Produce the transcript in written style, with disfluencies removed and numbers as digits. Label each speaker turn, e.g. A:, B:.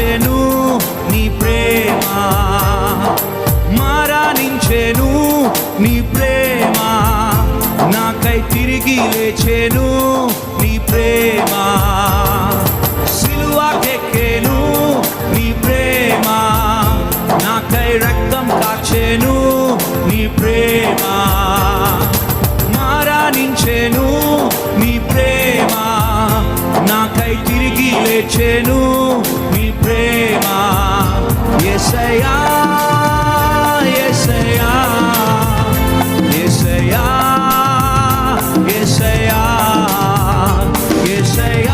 A: కాచెను నీ ప్రేమ, మరణించెను నీ ప్రేమ, నాకై తిరిగి లేచెను నీ ప్రేమ, సిలువకెక్కెను నీ ప్రేమ, నాకై రక్తం కాచెను నీ ప్రేమ, మరణించెను నీ ప్రేమ, నాకై తిరిగి లేచెను నీ ప్రేమ. యేసయ్యా యేసయ్యా యేసయ్యా యేసయ్యా యేసయ్యా